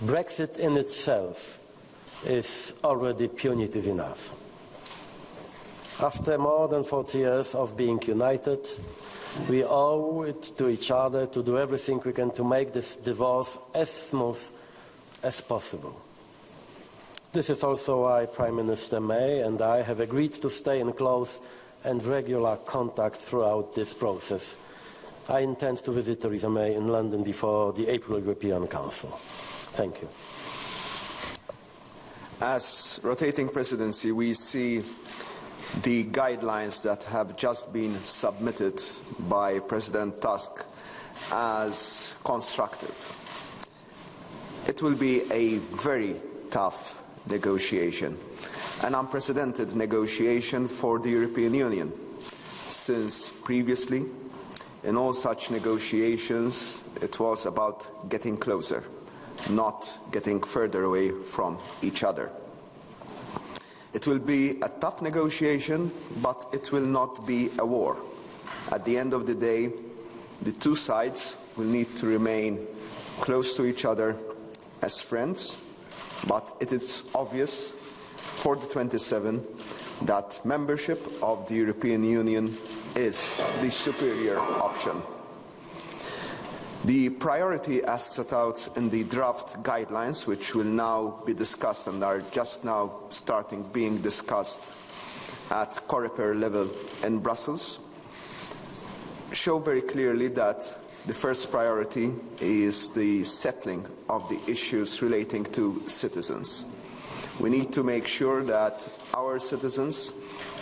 Brexit in itself is already punitive enough. After more than 40 years of being united, we owe it to each other to do everything we can to make this divorce as smooth as possible. This is also why Prime Minister May and I have agreed to stay in close and regular contact throughout this process. I intend to visit Theresa May in London before the April European Council. Thank you. As rotating presidency, we see the guidelines that have just been submitted by President Tusk as constructive. It will be a very tough negotiation, an unprecedented negotiation for the European Union, since previously in all such negotiations it was about getting closer, not getting further away from each other. It will be a tough negotiation, but it will not be a war. At the end of the day, the two sides will need to remain close to each other as friends, but it is obvious for the 27 that membership of the European Union is the superior option. The priority as set out in the draft guidelines, which will now be discussed and are just now being discussed at COREPER level in Brussels, show very clearly that the first priority is the settling of the issues relating to citizens. We need to make sure that our citizens,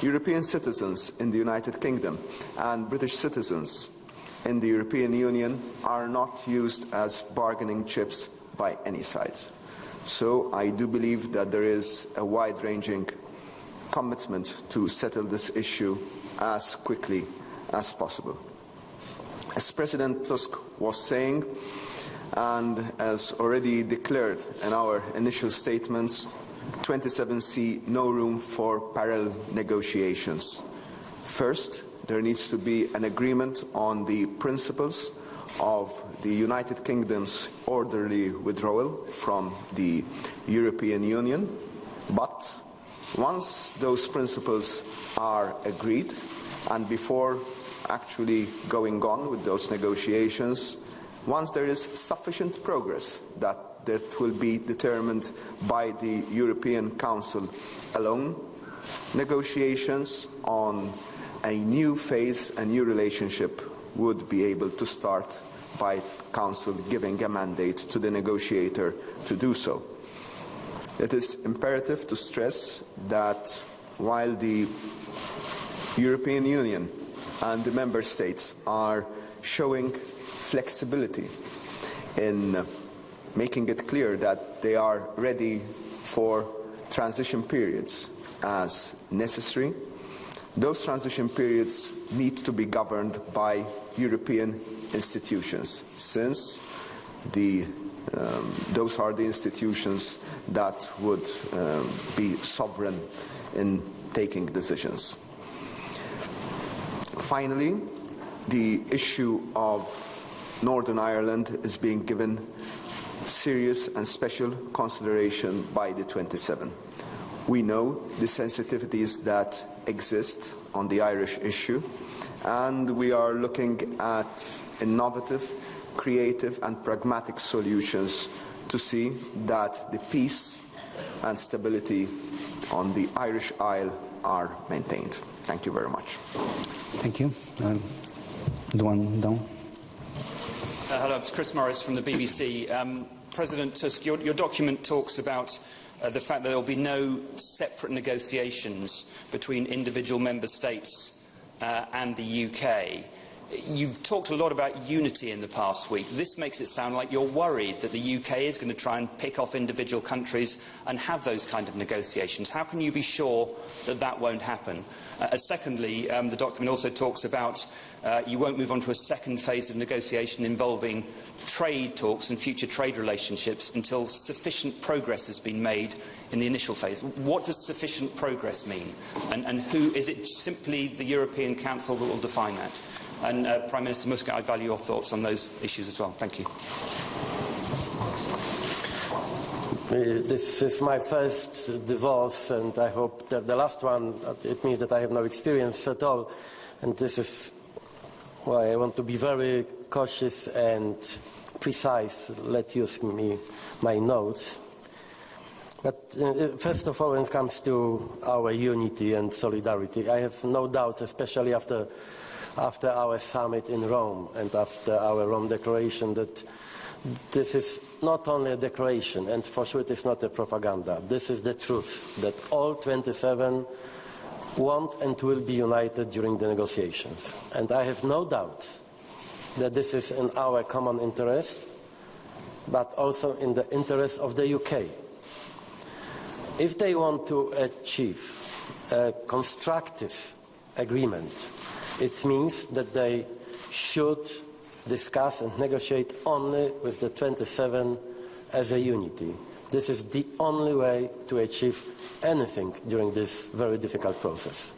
European citizens in the United Kingdom and British citizens in the European Union, are not used as bargaining chips by any sides. So I do believe that there is a wide-ranging commitment to settle this issue as quickly as possible. As President Tusk was saying, and as already declared in our initial statements, 27 see no room for parallel negotiations. First, there needs to be an agreement on the principles of the United Kingdom's orderly withdrawal from the European Union. But once those principles are agreed, and before actually going on with those negotiations, once there is sufficient progress that will be determined by the European Council alone, negotiations on a new phase, a new relationship would be able to start by Council giving a mandate to the negotiator to do so. It is imperative to stress that while the European Union and the Member States are showing flexibility in making it clear that they are ready for transition periods as necessary, those transition periods need to be governed by European institutions, since those are the institutions that would be sovereign in taking decisions. Finally, the issue of Northern Ireland is being given serious and special consideration by the 27. We know the sensitivities that exist on the Irish issue, and we are looking at innovative, creative and pragmatic solutions to see that the peace and stability on the Irish Isle are maintained. Thank you very much. Thank you. The one down. Hello, it's Chris Morris from the BBC. President Tusk, your document talks about the fact that there will be no separate negotiations between individual member states and the UK. You've talked a lot about unity in the past week. This makes it sound like you're worried that the UK is going to try and pick off individual countries and have those kind of negotiations. How can you be sure that that won't happen? Secondly, the document also talks about you won't move on to a second phase of negotiation involving trade talks and future trade relationships until sufficient progress has been made in the initial phase. What does sufficient progress mean? And who is it? Simply the European Council that will define that? And Prime Minister Muscat, I value your thoughts on those issues as well. Thank you. This is my first divorce, and I hope that the last one. It means that I have no experience at all, and this is why I want to be very cautious and precise. Let use my notes. But first of all, when it comes to our unity and solidarity, I have no doubts, especially after our summit in Rome and after our Rome Declaration, that this is not only a declaration, and for sure it is not a propaganda. This is the truth, that all 27 want and will be united during the negotiations. And I have no doubts that this is in our common interest, but also in the interest of the UK. If they want to achieve a constructive agreement, it means that they should discuss and negotiate only with the 27 as a unity. This is the only way to achieve anything during this very difficult process.